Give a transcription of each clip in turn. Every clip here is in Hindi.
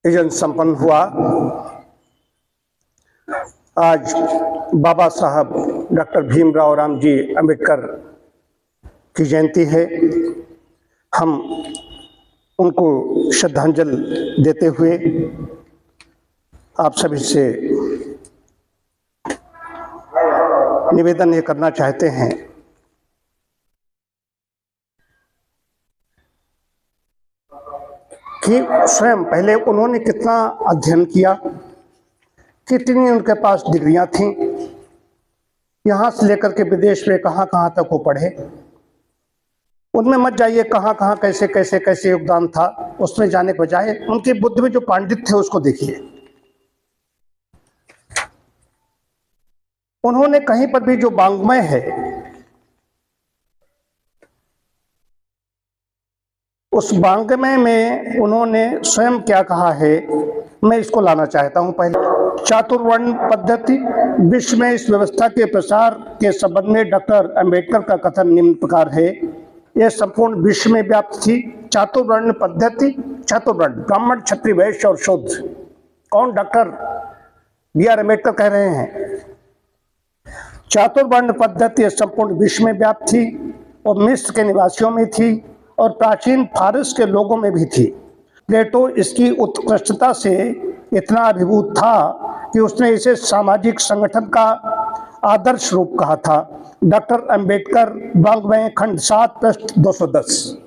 यजन संपन्न हुआ। आज बाबा साहब डॉक्टर भीमराव रामजी अंबेडकर की जयंती है। हम उनको श्रद्धांजलि देते हुए आप सभी से निवेदन ये करना चाहते हैं कि स्वयं पहले उन्होंने कितना अध्ययन किया, कितनी उनके पास डिग्रियां थीं, यहाँ से लेकर के विदेश में कहाँ कहाँ तक वो पढ़े। उनमें मत जाइए कहाँ कहाँ कैसे कैसे कैसे योगदान था, उसमें जाने के बजाय उनके बुद्धि में जो पांडित्य थे उसको देखिए। उन्होंने कहीं पर भी जो वाङ्मय है उस वाङ्मय में उन्होंने स्वयं क्या कहा है, मैं इसको लाना चाहता हूं। पहले चातुर्वर्ण पद्धति विश्व में इस व्यवस्था के प्रसार के संबंध में डॉक्टर अंबेडकर का कथन निम्न प्रकार है। यह संपूर्ण विश्व में व्याप्त थी। चातुर्वर्ण पद्धति, चातुर्वर्ण ब्राह्मण क्षत्रिय वैश्य और शूद्र। कौन? Doctor B.R. अम्बेडकर कह रहे हैं। चातुर्वर्ण पद्धति संपूर्ण विश्व में व्याप्त थी और मिस्र के निवासियों में थी और प्राचीन फारस के लोगों में भी थी। प्लेटो इसकी उत्कृष्टता से इतना अभिभूत था कि उसने इसे सामाजिक संगठन का आदर्श रूप कहा था। डॉक्टर अंबेडकर वाङ्मय खंड 7 पृष्ठ 210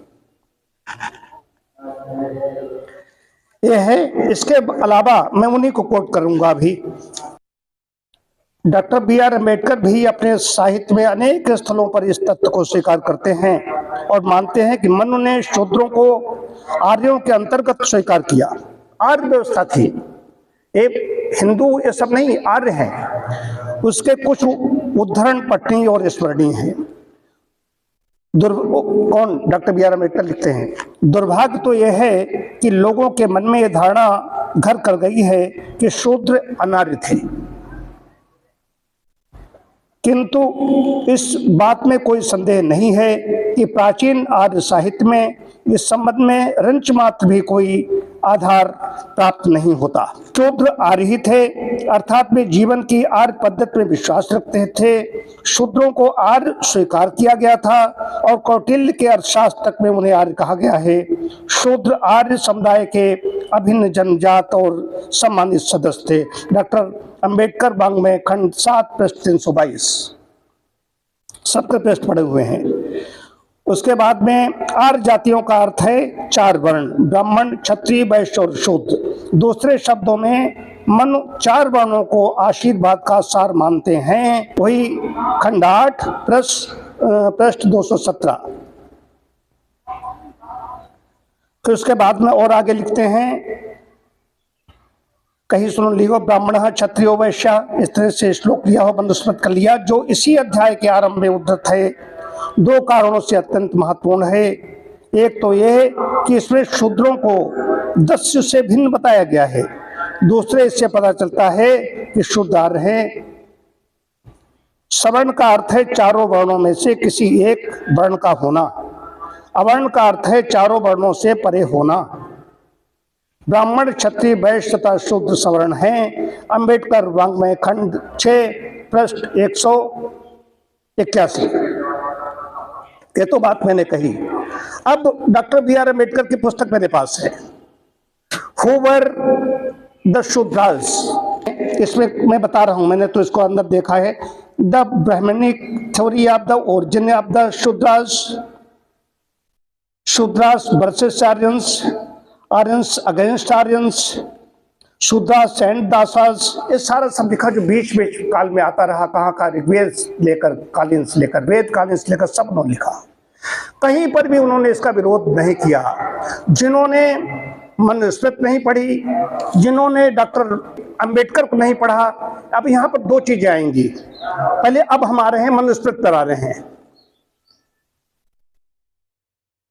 यह है। इसके अलावा मैं उन्हीं को कोट करूंगा अभी। Doctor B.R. अम्बेडकर भी अपने साहित्य में अनेक स्थलों पर इस तथ्य को स्वीकार करते हैं और मानते हैं कि मनु ने शूद्रों को आर्यों के अंतर्गत स्वीकार किया। आर्य व्यवस्था थी, एक हिंदू ये सब नहीं, आर्य हैं। उसके कुछ उद्धरण पठनीय और स्मरणीय हैं। कौन? Doctor B.R. अम्बेडकर लिखते हैं, दुर्भाग्य तो यह है कि लोगों के मन में यह धारणा घर कर गई है कि शूद्र अनार्य थे, किंतु इस बात में कोई संदेह नहीं है कि प्राचीन आर्य साहित्य में इस संबंध में रंच मात्र भी कोई आधार प्राप्त नहीं होता। शूद्र आर्य ही थे, अर्थात वे जीवन की आर्य पद्धति में विश्वास रखते थे। शूद्रों को आर्य स्वीकार किया गया था और कौटिल्य के अर्थशास्त्र तक में उन्हें आर्य कहा गया है। शूद्र आर्य समुदाय के अभिन्न जनजात और सम्मानित सदस्य थे। डॉक्टर अंबेडकर वाङ्मय खंड 7 पृष्ठ 322 सबके पृष्ठ पड़े हुए हैं। उसके बाद में आर्य जातियों का अर्थ है 4 वर्ण, ब्राह्मण क्षत्रिय वैश्य और शूद्र। दूसरे शब्दों में मनु 4 वर्णों को आशीर्वाद का सार मानते हैं। वही खंड 8 पृष्ठ 217। फिर उसके बाद में और आगे लिखते हैं, कहीं सुन लियो ब्राह्मण क्षत्रियो वैश्य, इस तरह से श्लोक लिया हो, मनुस्मृत कर लिया, जो इसी अध्याय के आरंभ में उद्धृत है। 2 कारणों से अत्यंत महत्वपूर्ण है। एक तो यह कि इसमें शूद्रों को दस्यु से भिन्न बताया गया है। दूसरे इससे पता चलता है कि शूद्र आर्य है। सवर्ण का अर्थ है 4 वर्णों में से किसी एक वर्ण का होना। अवर्ण का अर्थ है 4 वर्णों से परे होना। ब्राह्मण क्षत्रिय वैश्य तथा शूद्र सवर्ण हैं। अंबेडकर वाङ्मय खंड 6 पृष्ठ 181। ये तो बात मैंने कही। अब डॉक्टर B.R. अम्बेडकर की पुस्तक मेरे पास है, हु वर द शूद्रास। इसमें मैं बता रहा हूं, मैंने तो इसको अंदर देखा है। The Brahmanic theory of the origin of the Shudras, Shudras versus Aryans, Aryans against Aryans, Shudras and Dasas. ये सारा सब लिखा जो बीच बीच काल में आता रहा, कहाँ का ऋग्वेद लेकर कालीन से लेकर वेद कालीन से लेकर सब उन्होंने लिखा। कहीं पर भी उन्होंने इसका विरोध नहीं किया। जिन्होंने मनुस्मृत नहीं पढ़ी, जिन्होंने डॉक्टर अंबेडकर को नहीं पढ़ा, अब यहाँ पर 2 चीजें आएंगी। पहले अब हम आ रहे हैं मनुस्मृत पर आ रहे हैं,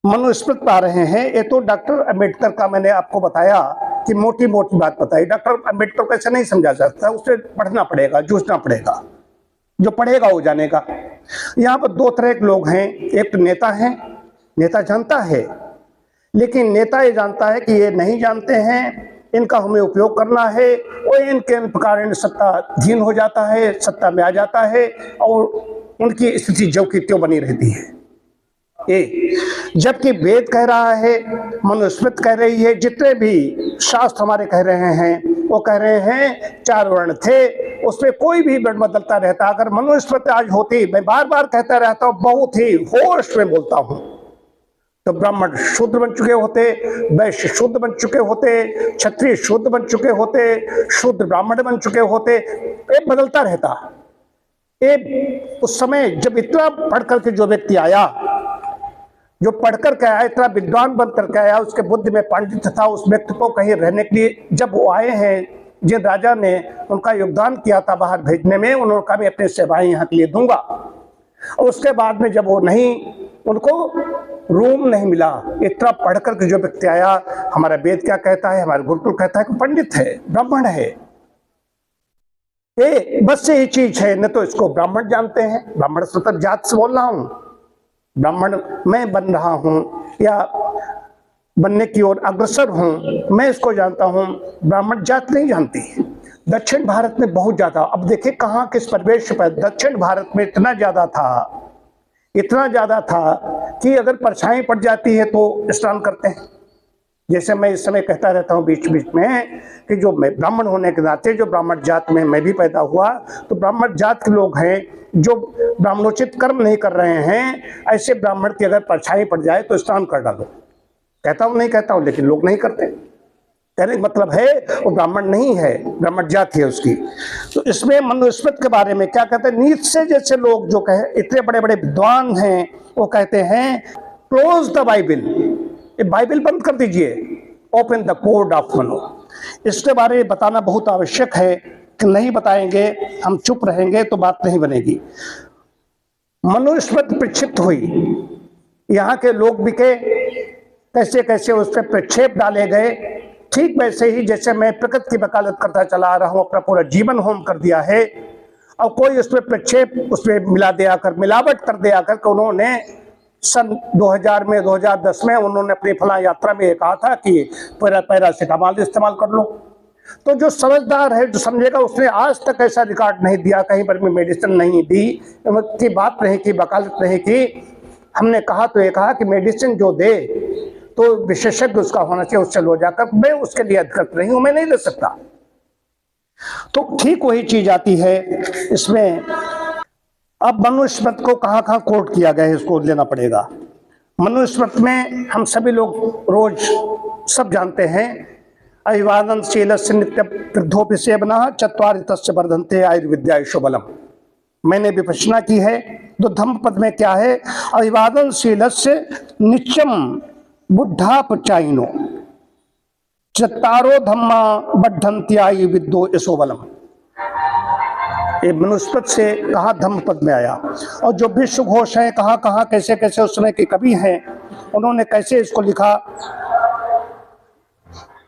मनुस्मृत पा रहे हैं। ये तो डॉक्टर अंबेडकर का मैंने आपको बताया कि मोटी मोटी बात बताई। डॉक्टर अंबेडकर को ऐसा नहीं समझा सकता, उसे पढ़ना पड़ेगा, जूझना पड़ेगा। जो पढ़ेगा वो जानेगा। यहाँ पर 2 तरह के लोग हैं। एक तो नेता है, नेता जानता है, लेकिन नेता ये जानता है कि ये नहीं जानते हैं इनका हमें उपयोग करना है और इनके कारण सत्ताधीन हो जाता है, सत्ता में आ जाता है और उनकी स्थिति जो की त्यों बनी रहती है। जबकि वेद कह रहा है, मनुस्मृति कह रही है, जितने भी शास्त्र हमारे कह रहे हैं वो कह रहे हैं 4 वर्ण थे, उसमें कोई भी वर्ण बदलता रहता। अगर मनुस्मृति आज होती, मैं बार बार कहता रहता हूँ, बहुत ही होश में बोलता हूँ, तो ब्राह्मण शूद्र बन चुके होते, वैश्य शुद्ध बन चुके होते, क्षत्रिय शुद्ध बन चुके होते, शूद्र ब्राह्मण बन चुके होते। ये बदलता रहता। ये उस समय जब इतना पढ़ करके जो व्यक्ति आया, जो पढ़कर के आया, इतना विद्वान बन करके आया, उसके बुद्धि में पांडित्य था, उस व्यक्ति को कहीं रहने के लिए जब वो आए हैं, जिन राजा ने उनका योगदान किया था बाहर भेजने में, उन्होंने कहा मैं अपने सेवाएं यहाँ के लिए दूंगा। और उसके बाद में जब वो नहीं, उनको रूम नहीं मिला, इतना पढ़कर के जो व्यक्ति आया, हमारा वेद क्या कहता है, हमारा गुरुकुल कहता है कि पंडित है, ब्राह्मण है। ये बस यही चीज है, न तो इसको ब्राह्मण जानते हैं, ब्राह्मण स्वतंत्र जात से बोल रहा हूं, ब्राह्मण मैं बन रहा हूं या बनने की ओर अग्रसर हूं, मैं इसको जानता हूं, ब्राह्मण जात नहीं जानती। दक्षिण भारत में बहुत ज्यादा, अब देखिए कहाँ किस परिवेश पर, दक्षिण भारत में इतना ज्यादा था कि अगर परछाई पड़ जाती है तो स्नान करते हैं। जैसे मैं इस समय कहता रहता हूँ बीच बीच में कि जो मैं ब्राह्मण होने के नाते, जो ब्राह्मण जात में मैं भी पैदा हुआ, तो ब्राह्मण जात के लोग हैं जो ब्राह्मणोचित कर्म नहीं कर रहे हैं, ऐसे ब्राह्मण की अगर परछाई पड़ जाए तो स्नान कर डालो। कहता हूँ नहीं कहता हूँ, लेकिन लोग नहीं करते। कहने का मतलब है वो ब्राह्मण नहीं है, ब्राह्मण जात है उसकी। तो इसमें मनुस्मृति के बारे में क्या कहते हैं, नीत्शे जैसे लोग जो कहे, इतने बड़े बड़े विद्वान हैं, वो कहते हैं क्लोज द बाइबल, ये बाइबल बंद कर दीजिए, open the code of Manu. इसके बारे में बताना बहुत आवश्यक है कि नहीं बताएंगे, हम चुप रहेंगे तो बात नहीं बनेगी। मनुस्मृति प्रक्षिप्त हुई, यहाँ के लोग बिके, कैसे कैसे उस पर प्रक्षेप डाले गए, ठीक वैसे ही जैसे मैं प्रकृति की वकालत करता चला आ रहा हूँ, अपना पूरा जीवन होम कर दिया है, और कोई उसमें प्रक्षेप उसमें मिला दिया कर, मिलावट कर दिया कर, उन्होंने सन 2000 में 2010 में उन्होंने अपनी फला यात्रा में कहा था कि पैरासिटामॉल इस्तेमाल कर लो। तो जो समझदार है, जो समझेगा, उसने आज तक ऐसा रिकॉर्ड नहीं दिया, कहीं पर भी मेडिसिन नहीं दी, की बात नहीं की, वकालत नहीं की। हमने कहा तो ये कहा कि मेडिसिन जो दे तो विशेषज्ञ उसका होना चाहिए, उससे लो जाकर, मैं उसके लिए अधिकृत नहीं हूं, मैं नहीं ले सकता। तो ठीक वही चीज आती है इसमें। अब मनुस्मृति को कहाँ कहाँ कोट किया गया है, इसको लेना पड़ेगा। मनुस्मृति में हम सभी लोग रोज सब जानते हैं, अभिवादन शीलस्य नित्य वृद्धोपि सेवनः चत्वारि तस्य वर्धन्ते आयुर्विद्यायुषो बलम्। मैंने विपश्यना की है, तो धम्म पद में क्या है, अभिवादन शीलस्य नित्यम बुद्धापचाइनो चत्तारो धम्मा बढ़न्ति आयुर्विद्यो यशो बलम्। ये मनुस्मृति से कहा धम्म पद में आया। और जो विश्व घोष है, कहाँ कहाँ कैसे कैसे उस समय के कवि हैं, उन्होंने कैसे इसको लिखा,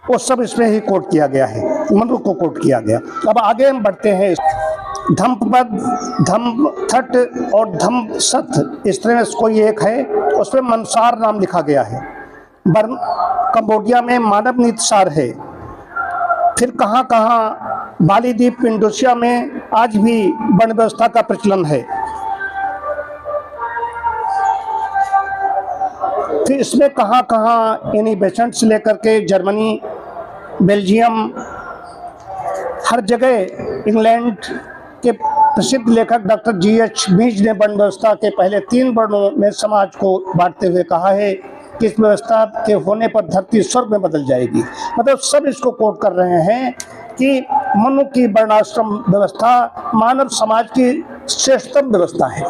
वो सब इसमें ही कोट किया गया है, मनु को कोट किया गया। अब आगे हम बढ़ते हैं। धम्म पद, धम्म थट और धम्म सथ, इस तरह से कोई एक है, उसमें मनसार नाम लिखा गया है। कंबोडिया में मानव नीतिसार है। फिर कहाँ कहाँ बाली द्वीप इंडोनेशिया में आज भी वर्ण व्यवस्था का प्रचलन है। फिर इसमें कहाँ कहाँ यानी बेसेंट से लेकर के जर्मनी, बेल्जियम, हर जगह, इंग्लैंड के प्रसिद्ध लेखक डॉक्टर G.H. मीज ने वर्ण व्यवस्था के पहले 3 वर्णों में समाज को बांटते हुए कहा है कि इस व्यवस्था के होने पर धरती स्वर्ग में बदल जाएगी। मतलब सब इसको कोट कर रहे हैं कि मनु की वर्णाश्रम व्यवस्था मानव समाज की श्रेष्ठतम व्यवस्था है।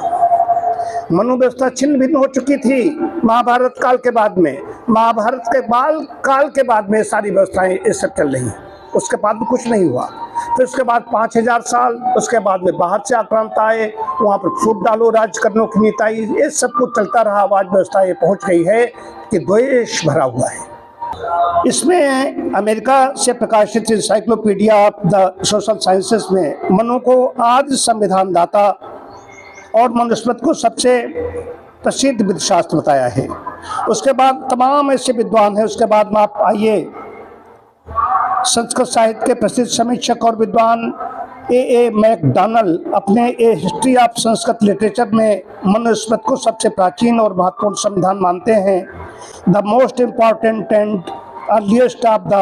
मनु व्यवस्था छिन्न भिन्न हो चुकी थी महाभारत काल के बाद में, महाभारत के बाल काल के बाद में सारी व्यवस्थाएं ये सब चल रही, उसके बाद भी कुछ नहीं हुआ। फिर उसके बाद 5000 साल, उसके बाद में बाहर से आक्रांत आए, वहाँ पर फूट डालो राज करने की नीति आई, ये सब कुछ चलता रहा। आज व्यवस्था ये पहुँच गई है कि द्वेष भरा हुआ है। इसमें अमेरिका से प्रकाशित encyclopedia of the social sciences में मनु को आदि संविधान दाता और मनुस्मृति को सबसे प्रसिद्ध विधिशास्त्र बताया है। उसके बाद तमाम ऐसे विद्वान हैं। उसके बाद में आप आइए संस्कृत साहित्य के प्रसिद्ध समीक्षक और विद्वान ए मैकडॉनल अपने ए हिस्ट्री ऑफ संस्कृत लिटरेचर में मनुस्मृति को सबसे प्राचीन और महत्वपूर्ण संविधान मानते हैं। The most important and earliest of the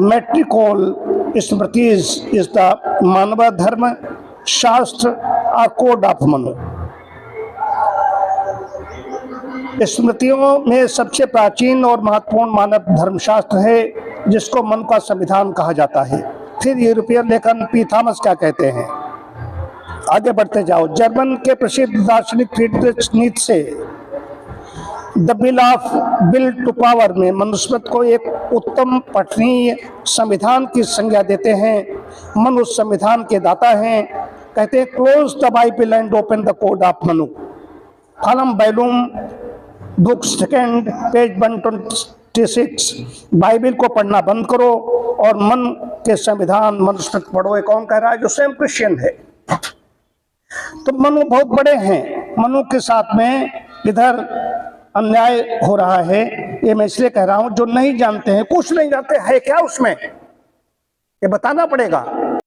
metrical Smritis is the Manava Dharma Shastra और कोड ऑफ मनु। स्मृतियों में सबसे प्राचीन और महत्वपूर्ण मानव धर्मशास्त्र है जिसको मन का संविधान कहा जाता है। फिर यूरोपियन लेखन पी थॉमस क्या कहते हैं? आगे बढ़ते जाओ। जर्मन के प्रसिद्ध दार्शनिक Friedrich Nietzsche the will to power में मनुस्मृति को एक उत्तम पठनीय संविधान की संज्ञा देते हैं। मनु उस संविधान के दाता हैं। कहते हैं close the Bible and open the code of Manu. फॉलम volume book second page 126। Bible को पढ़ना बंद करो और मन के संविधान मनुस्मृति पढ़ो। ये कौन कह रहा है? जो स्वयं क्रिश्चियन है। तो मनु बहुत बड़े हैं। मनु के साथ में इधर अन्याय हो रहा है। ये मैं इसलिए कह रहा हूं जो नहीं जानते हैं, कुछ नहीं जानते है क्या उसमें, ये बताना पड़ेगा।